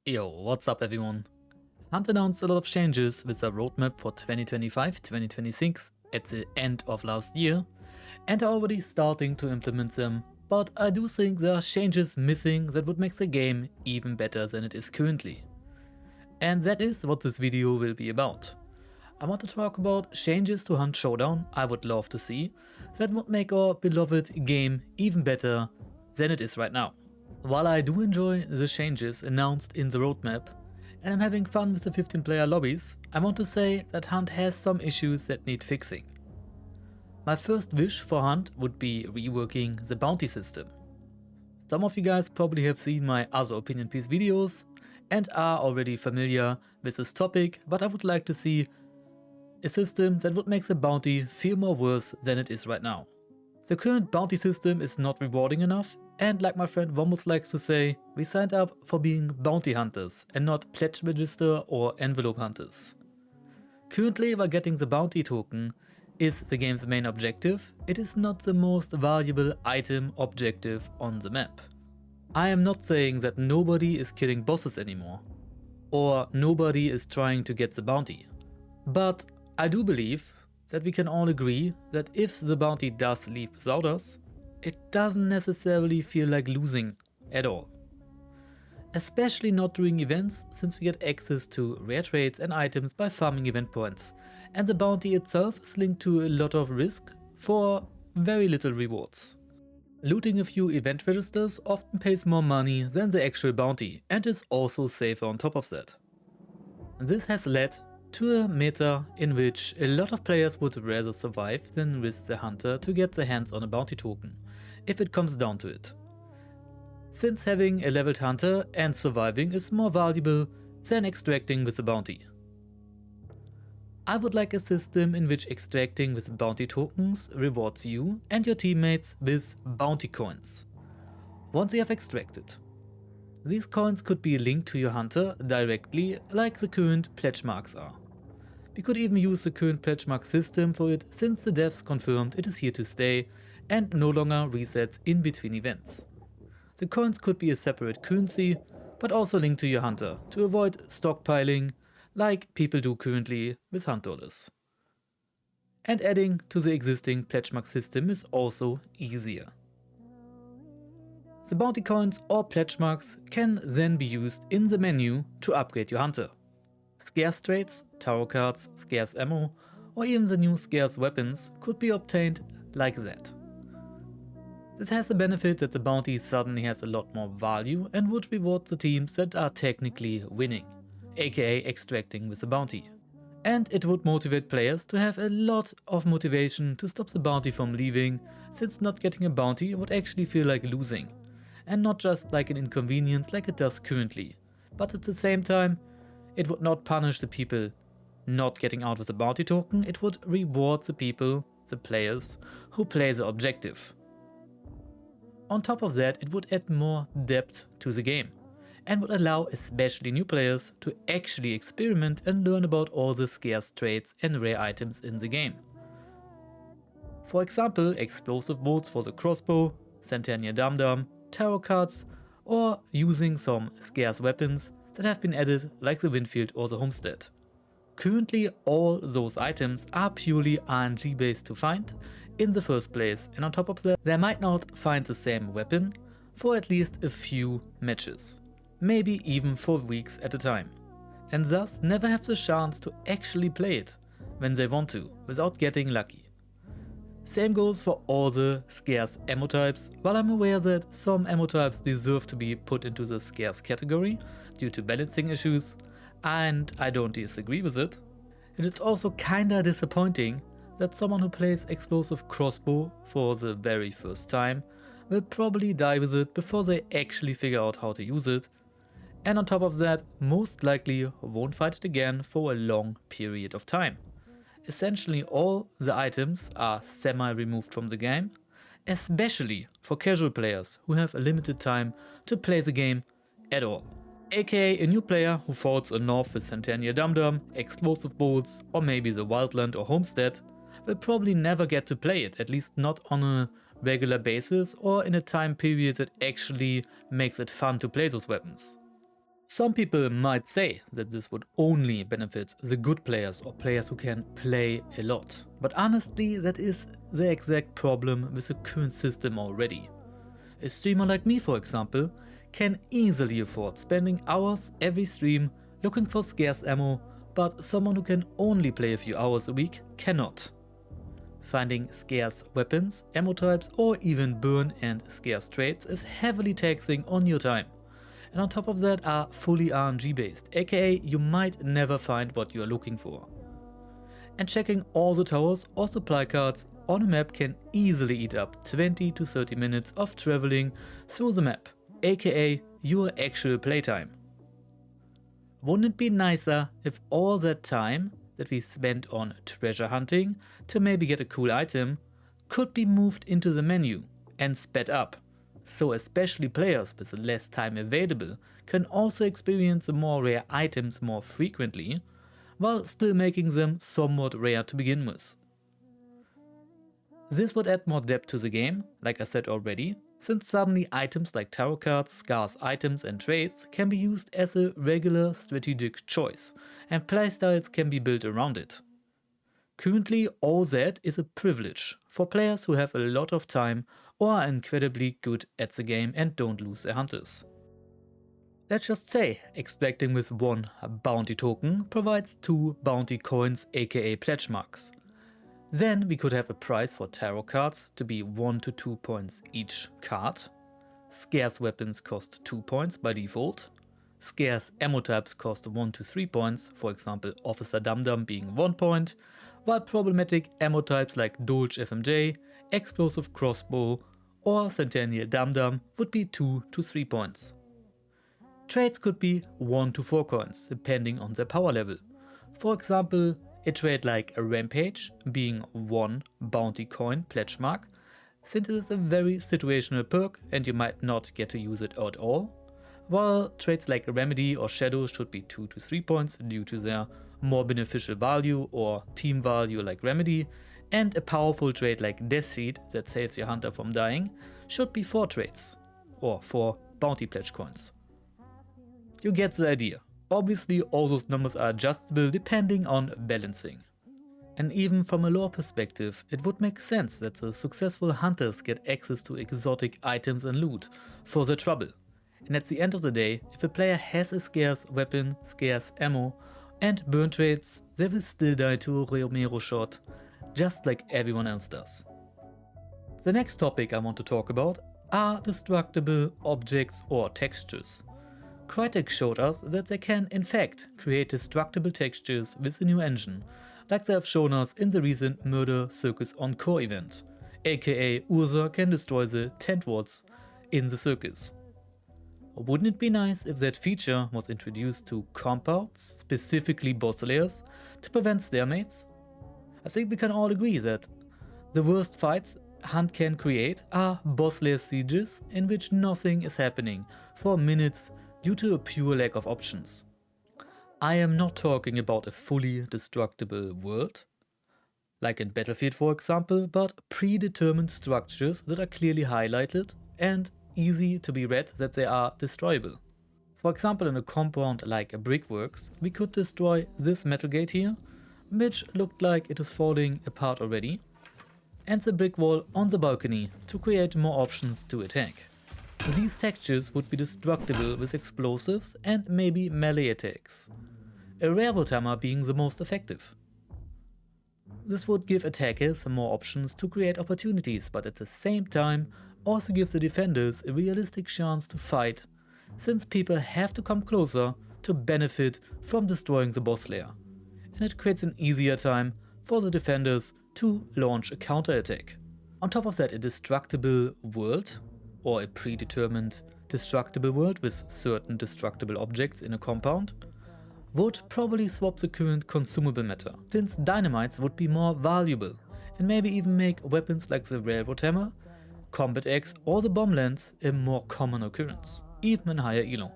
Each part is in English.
Yo, what's up everyone? Hunt announced a lot of changes with their roadmap for 2025-2026 at the end of last year, and are already starting to implement them, but I do think there are changes missing that would make the game even better than it is currently. And that is what this video will be about. I want to talk about changes to Hunt Showdown I would love to see that would make our beloved game even better than it is right now. While I do enjoy the changes announced in the roadmap, and I'm having fun with the 15-player lobbies, I want to say that Hunt has some issues that need fixing. My first wish for Hunt would be reworking the bounty system. Some of you guys probably have seen my other opinion piece videos and are already familiar with this topic, but I would like to see a system that would make the bounty feel more worse than it is right now. The current bounty system is not rewarding enough, and like my friend Wombus likes to say, we signed up for being bounty hunters and not pledge register or envelope hunters. Currently, while getting the bounty token is the game's main objective, it is not the most valuable item objective on the map. I am not saying that nobody is killing bosses anymore, or nobody is trying to get the bounty, but I do believe that we can all agree that if the bounty does leave without us, it doesn't necessarily feel like losing at all. Especially not during events, since we get access to rare traits and items by farming event points, and the bounty itself is linked to a lot of risk for very little rewards. Looting a few event registers often pays more money than the actual bounty and is also safer on top of that. This has led to a meta in which a lot of players would rather survive than risk the hunter to get their hands on a bounty token, if it comes down to it. Since having a leveled hunter and surviving is more valuable than extracting with a bounty. I would like a system in which extracting with bounty tokens rewards you and your teammates with bounty coins once you have extracted. These coins could be linked to your hunter directly, like the current pledge marks are. We could even use the current pledge mark system for it, since the devs confirmed it is here to stay and no longer resets in between events. The coins could be a separate currency, but also linked to your hunter to avoid stockpiling like people do currently with hunt dollars. And adding to the existing pledge mark system is also easier. The bounty coins or pledge marks can then be used in the menu to upgrade your hunter. Scarce traits, tarot cards, scarce ammo, or even the new scarce weapons could be obtained like that. This has the benefit that the bounty suddenly has a lot more value and would reward the teams that are technically winning, aka extracting with the bounty. And it would motivate players to have a lot of motivation to stop the bounty from leaving, since not getting a bounty would actually feel like losing, and not just like an inconvenience like it does currently, but at the same time, it would not punish the people not getting out with the bounty token, it would reward the people, the players, who play the objective. On top of that, it would add more depth to the game, and would allow especially new players to actually experiment and learn about all the scarce traits and rare items in the game. For example, explosive bolts for the crossbow, Centennial Dum Dum, tarot cards, or using some scarce weapons that have been added like the Windfield or the Homestead. Currently all those items are purely RNG based to find in the first place, and on top of that they might not find the same weapon for at least a few matches, maybe even for weeks at a time, and thus never have the chance to actually play it when they want to without getting lucky. Same goes for all the scarce ammo types. While I'm aware that some ammo types deserve to be put into the scarce category due to balancing issues, and I don't disagree with it, it is also kinda disappointing that someone who plays explosive crossbow for the very first time will probably die with it before they actually figure out how to use it, and on top of that most likely won't fight it again for a long period of time. Essentially all the items are semi-removed from the game, especially for casual players who have a limited time to play the game at all. Aka a new player who fights a north with Centennial Dum Dum, explosive bolts, or maybe the Wildland or Homestead will probably never get to play it, at least not on a regular basis or in a time period that actually makes it fun to play those weapons. Some people might say that this would only benefit the good players or players who can play a lot, but honestly that is the exact problem with the current system already. A streamer like me, for example, can easily afford spending hours every stream looking for scarce ammo, but someone who can only play a few hours a week cannot. Finding scarce weapons, ammo types or even burn and scarce traits is heavily taxing on your time. And on top of that are fully RNG based, aka you might never find what you are looking for. And checking all the towers or supply cards on a map can easily eat up 20 to 30 minutes of traveling through the map, aka your actual playtime. Wouldn't it be nicer if all that time that we spent on treasure hunting to maybe get a cool item could be moved into the menu and sped up, so especially players with less time available can also experience the more rare items more frequently, while still making them somewhat rare to begin with. This would add more depth to the game, like I said already, since suddenly items like tarot cards, scarce items and traits can be used as a regular strategic choice, and playstyles can be built around it. Currently all that is a privilege for players who have a lot of time or are incredibly good at the game and don't lose their hunters. Let's just say extracting with one bounty token provides 2 bounty coins, aka pledge marks. Then we could have a price for tarot cards to be 1 to 2 points each card. Scarce weapons cost 2 points by default. Scarce ammo types cost 1 to 3 points, for example Officer Dum Dum being 1 point, while problematic ammo types like Dolch FMJ, Explosive Crossbow or Centennial Dum Dum would be 2 to 3 points. Traits could be 1 to 4 coins, depending on their power level. For example, a trait like a Rampage being 1 bounty coin pledge mark, since it is a very situational perk and you might not get to use it at all, while traits like Remedy or Shadow should be 2 to 3 points due to their more beneficial value or team value like Remedy, and a powerful trait like Death Seed that saves your hunter from dying should be 4 traits, or 4 bounty pledge coins. You get the idea. Obviously all those numbers are adjustable depending on balancing. And even from a lore perspective, it would make sense that the successful hunters get access to exotic items and loot for their trouble. And at the end of the day, if a player has a scarce weapon, scarce ammo and burn traits, they will still die to a Romero shot, just like everyone else does. The next topic I want to talk about are destructible objects or textures. Crytek showed us that they can in fact create destructible textures with the new engine, like they have shown us in the recent Murder Circus Encore event, aka Ursa can destroy the tent wards in the circus. Wouldn't it be nice if that feature was introduced to compounds, specifically boss layers, to prevent stalemates? I think we can all agree that the worst fights Hunt can create are boss layer sieges in which nothing is happening for minutes due to a pure lack of options. I am not talking about a fully destructible world, like in Battlefield for example, but predetermined structures that are clearly highlighted and easy to be read that they are destroyable. For example, in a compound like a Brickworks, we could destroy this metal gate here, which looked like it is falling apart already, and the brick wall on the balcony to create more options to attack. These textures would be destructible with explosives and maybe melee attacks, a Rework hammer being the most effective. This would give attackers more options to create opportunities, but at the same time also give the defenders a realistic chance to fight, since people have to come closer to benefit from destroying the boss layer, and it creates an easier time for the defenders to launch a counterattack. On top of that, a destructible world, or a predetermined destructible world with certain destructible objects in a compound, would probably swap the current consumable meta, since dynamites would be more valuable and maybe even make weapons like the railroad hammer, combat axe or the bomb lance a more common occurrence, even in higher elo.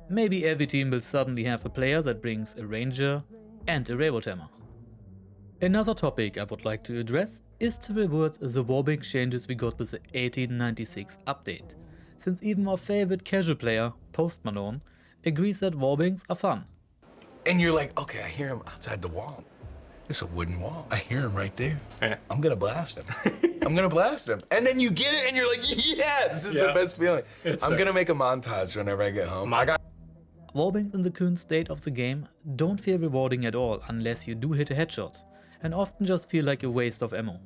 Maybe every team will suddenly have a player that brings a ranger and a railroad hammer. Another topic I would like to address is to revert the Wallbang changes we got with the 1896 update, since even our favorite casual player, Post Malone, agrees that wallbangs are fun. And you're like, okay, I hear him outside the wall. It's a wooden wall. I hear him right there. Yeah. I'm gonna blast him. I'm gonna blast him. And then you get it and you're like, yes, this is the best feeling. I'm gonna make a montage whenever I get home. Wallbangs in the current state of the game don't feel rewarding at all unless you do hit a headshot, and often just feel like a waste of ammo.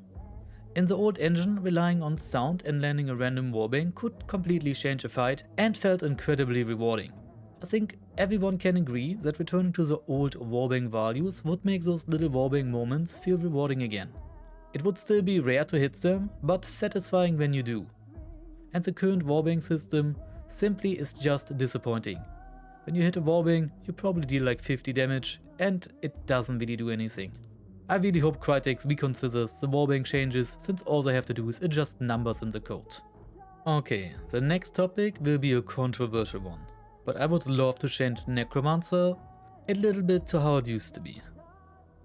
In the old engine, relying on sound and landing a random wallbang could completely change a fight and felt incredibly rewarding. I think everyone can agree that returning to the old wallbang values would make those little wallbang moments feel rewarding again. It would still be rare to hit them, but satisfying when you do. And the current wallbang system simply is just disappointing. When you hit a wallbang, you probably deal like 50 damage, and it doesn't really do anything. I really hope Crytek reconsiders the wallbang changes, since all they have to do is adjust numbers in the code. Okay, the next topic will be a controversial one, but I would love to change Necromancer a little bit to how it used to be.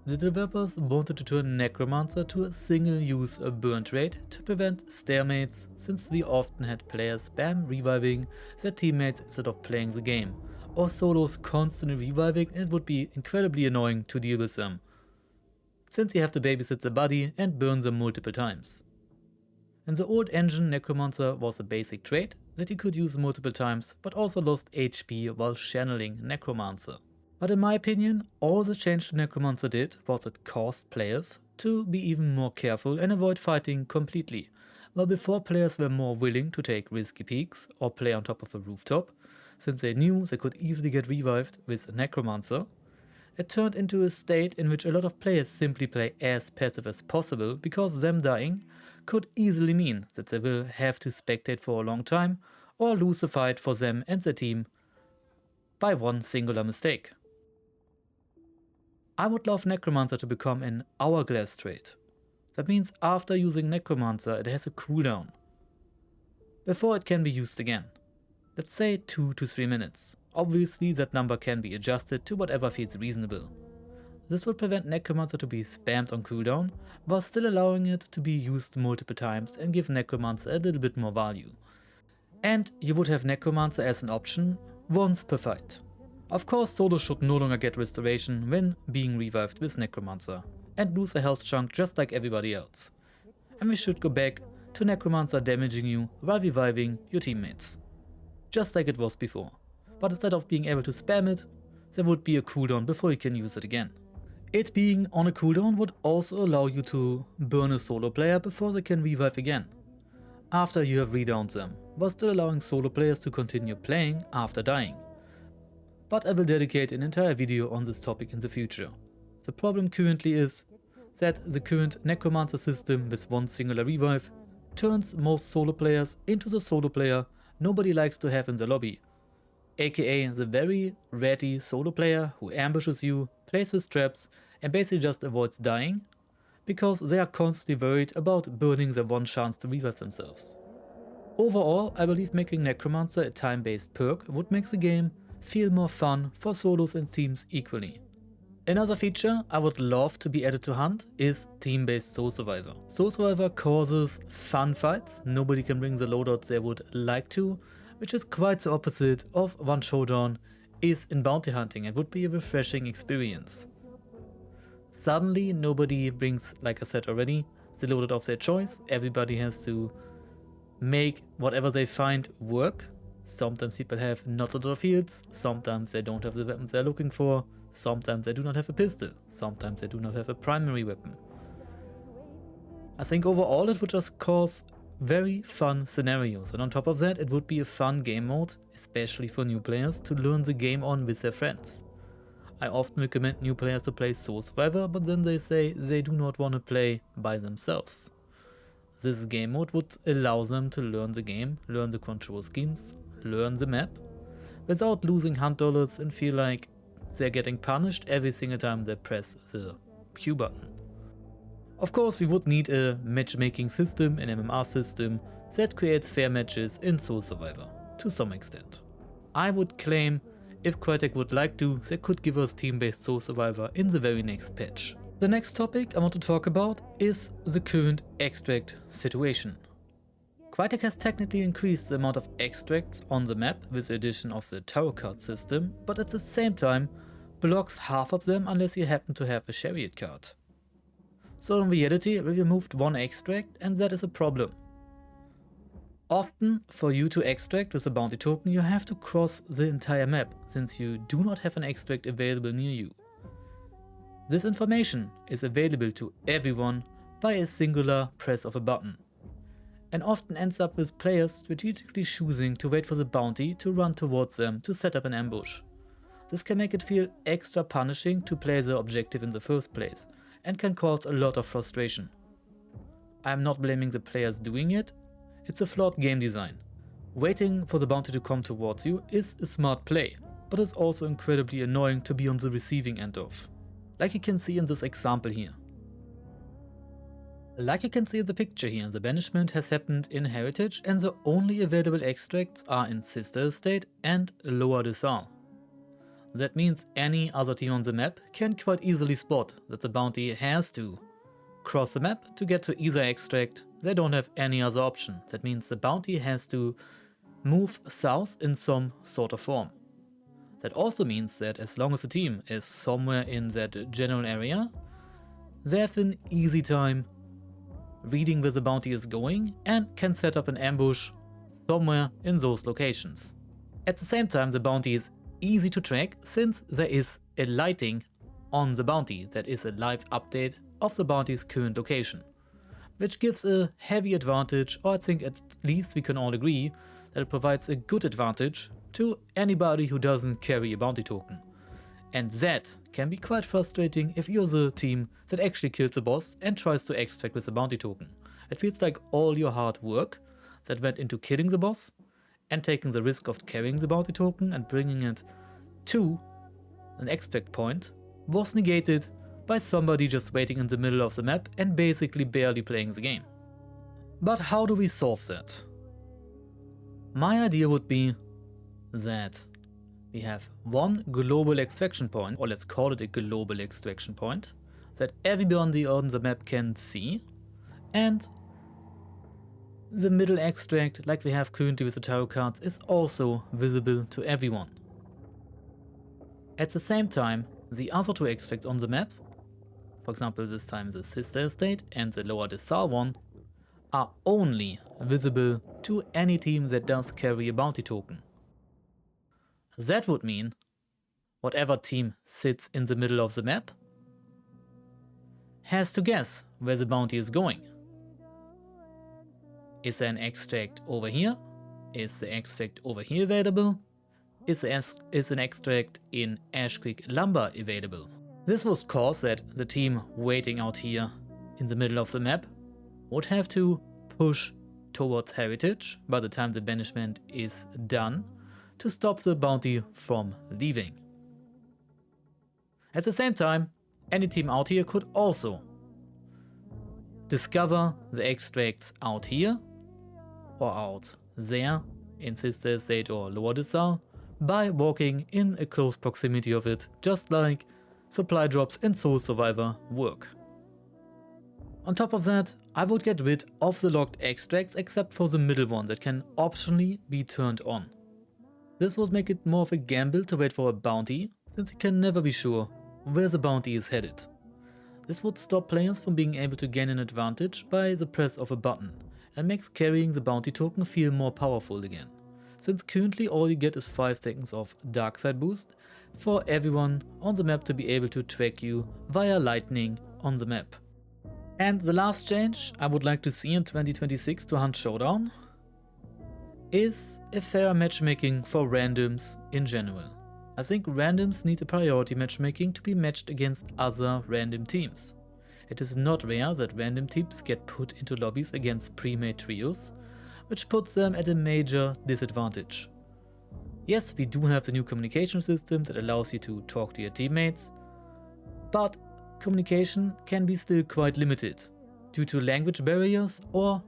The developers wanted to turn Necromancer to a single-use burn rate to prevent stalemates, since we often had players spam reviving their teammates instead of playing the game, or solos constantly reviving, and it would be incredibly annoying to deal with them, since you have to babysit the body and burn them multiple times. In the old engine, Necromancer was a basic trait that you could use multiple times, but also lost HP while channeling Necromancer. But in my opinion, all the change to Necromancer did was it caused players to be even more careful and avoid fighting completely. While before, players were more willing to take risky peeks or play on top of a rooftop, since they knew they could easily get revived with a Necromancer, it turned into a state in which a lot of players simply play as passive as possible, because them dying could easily mean that they will have to spectate for a long time or lose the fight for them and their team by one singular mistake. I would love Necromancer to become an hourglass trait. That means after using Necromancer it has a cooldown before it can be used again. Let's say 2 to 3 minutes. Obviously that number can be adjusted to whatever feels reasonable. This would prevent Necromancer to be spammed on cooldown, while still allowing it to be used multiple times and give Necromancer a little bit more value. And you would have Necromancer as an option once per fight. Of course, solos should no longer get restoration when being revived with Necromancer, and lose a health chunk just like everybody else. And we should go back to Necromancer damaging you while reviving your teammates, just like it was before. But instead of being able to spam it, there would be a cooldown before you can use it again. It being on a cooldown would also allow you to burn a solo player before they can revive again, after you have redowned them, while still allowing solo players to continue playing after dying. But I will dedicate an entire video on this topic in the future. The problem currently is that the current Necromancer system with one singular revive turns most solo players into the solo player nobody likes to have in the lobby, aka the very ratty solo player who ambushes you, plays with traps, and basically just avoids dying, because they are constantly worried about burning their one chance to revive themselves. Overall, I believe making Necromancer a time-based perk would make the game feel more fun for solos and teams equally. Another feature I would love to be added to Hunt is team-based Soul Survivor. Soul Survivor causes fun fights, nobody can bring the loadouts they would like to, which is quite the opposite of one Showdown is in bounty hunting and would be a refreshing experience. Suddenly nobody brings, like I said already, the loadout of their choice, everybody has to make whatever they find work. Sometimes people have not a lot of heals, sometimes they don't have the weapons they're looking for, sometimes they do not have a pistol, sometimes they do not have a primary weapon. I think overall it would just cause very fun scenarios, and on top of that it would be a fun game mode, especially for new players, to learn the game on with their friends. I often recommend new players to play Soul Survivor, but then they say they do not want to play by themselves. This game mode would allow them to learn the game, learn the control schemes, learn the map, without losing hunt dollars and feel like they're getting punished every single time they press the Q button. Of course, we would need a matchmaking system, an MMR system, that creates fair matches in Soul Survivor, to some extent. I would claim, if Crytek would like to, they could give us team-based Soul Survivor in the very next patch. The next topic I want to talk about is the current extract situation. Crytek has technically increased the amount of extracts on the map with the addition of the tarot card system, but at the same time blocks half of them unless you happen to have a chariot card. So in reality we removed one extract, and that is a problem. Often, for you to extract with a bounty token, you have to cross the entire map, since you do not have an extract available near you. This information is available to everyone by a singular press of a button, and often ends up with players strategically choosing to wait for the bounty to run towards them to set up an ambush. This can make it feel extra punishing to play the objective in the first place, and can cause a lot of frustration. I am not blaming the players doing it. It's a flawed game design. Waiting for the bounty to come towards you is a smart play, but it's also incredibly annoying to be on the receiving end of. Like you can see in this example here. Like you can see in the picture here, the banishment has happened in Heritage, and the only available extracts are in Sister Estate and Lower Desal. That means any other team on the map can quite easily spot that the bounty has to cross the map to get to either extract. They don't have any other option. That means the bounty has to move south in some sort of form. That also means that as long as the team is somewhere in that general area, they have an easy time reading where the bounty is going and can set up an ambush somewhere in those locations. At the same time, the bounty is easy to track since there is a lighting on the bounty that is a live update of the bounty's current location, which gives a heavy advantage, or I think at least we can all agree that it provides a good advantage to anybody who doesn't carry a bounty token. And that can be quite frustrating if you're the team that actually kills the boss and tries to extract with the bounty token. It feels like all your hard work that went into killing the boss and taking the risk of carrying the bounty token and bringing it to an extract point was negated by somebody just waiting in the middle of the map and basically barely playing the game. But how do we solve that? My idea would be that we have one global extraction point, or let's call it a global extraction point, that everybody on the map can see, and the middle extract, like we have currently with the tarot cards, is also visible to everyone. At the same time, the other two extracts on the map, for example this time the Sister Estate and the Lower Desal one, are only visible to any team that does carry a bounty token. That would mean whatever team sits in the middle of the map has to guess where the bounty is going. Is there an extract over here? Is the extract over here available? Is an extract in Ash Creek Lumber available? This would cause that the team waiting out here in the middle of the map would have to push towards Heritage by the time the banishment is done to stop the bounty from leaving. At the same time, any team out here could also discover the extracts out here or out there in Sister Estate or Lower Desal by walking in a close proximity of it, just like supply drops in Soul Survivor work. On top of that, I would get rid of the locked extracts except for the middle one that can optionally be turned on. This would make it more of a gamble to wait for a bounty, since you can never be sure where the bounty is headed. This would stop players from being able to gain an advantage by the press of a button, and makes carrying the bounty token feel more powerful again, since currently all you get is 5 seconds of dark side boost for everyone on the map to be able to track you via lightning on the map. And the last change I would like to see in 2026 to Hunt Showdown is a fair matchmaking for randoms in general. I think randoms need a priority matchmaking to be matched against other random teams. It is not rare that random teams get put into lobbies against pre-made trios, which puts them at a major disadvantage. Yes, we do have the new communication system that allows you to talk to your teammates, but communication can be still quite limited due to language barriers or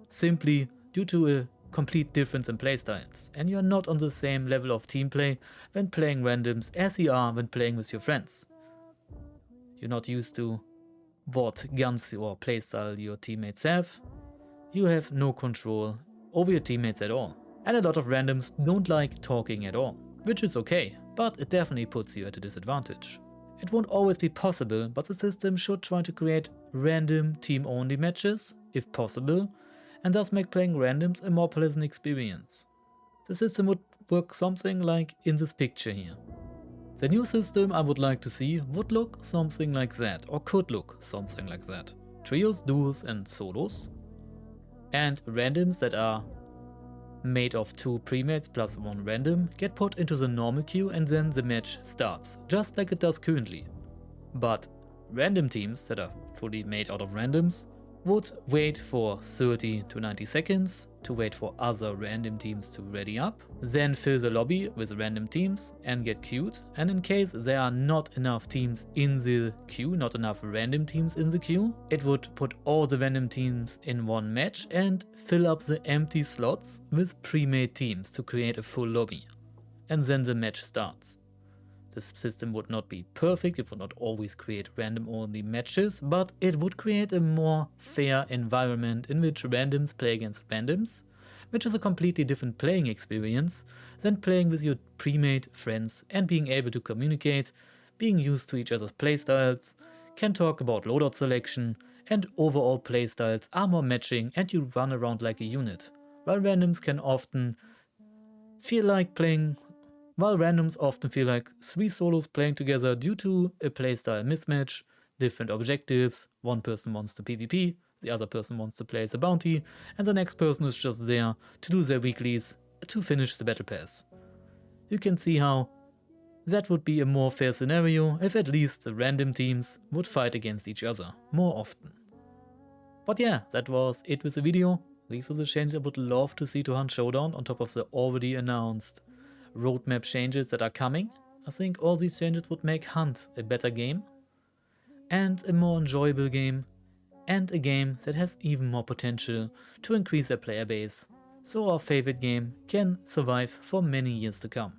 simply due to a complete difference in playstyles, and you're not on the same level of team play when playing randoms as you are when playing with your friends. You're not used to what guns or playstyle your teammates have. You have no control over your teammates at all. And a lot of randoms don't like talking at all, which is okay, but it definitely puts you at a disadvantage. It won't always be possible, but the system should try to create random team-only matches, if possible, and thus make playing randoms a more pleasant experience. The system would work something like in this picture here. The new system I would like to see would look something like that, or could look something like that. Trios, duos and solos. And randoms that are made of 2 premates plus 1 random get put into the normal queue and then the match starts, just like it does currently. But random teams that are fully made out of randoms would wait for 30 to 90 seconds to wait for other random teams to ready up, then fill the lobby with random teams and get queued, and in case there are not enough teams in the queue, not enough random teams in the queue, it would put all the random teams in one match and fill up the empty slots with pre-made teams to create a full lobby. And then the match starts. This system would not be perfect, it would not always create random only matches, but it would create a more fair environment in which randoms play against randoms, which is a completely different playing experience than playing with your pre-made friends and being able to communicate, being used to each other's playstyles, can talk about loadout selection, and overall playstyles are more matching and you run around like a unit, while randoms often feel like 3 solos playing together due to a playstyle mismatch, different objectives, one person wants to PvP, the other person wants to play as a bounty, and the next person is just there to do their weeklies to finish the battle pass. You can see how that would be a more fair scenario if at least the random teams would fight against each other more often. But yeah, that was it with the video. These were the changes I would love to see to Hunt Showdown on top of the already announced roadmap changes that are coming. I think all these changes would make Hunt a better game, and a more enjoyable game, and a game that has even more potential to increase their player base, so our favorite game can survive for many years to come.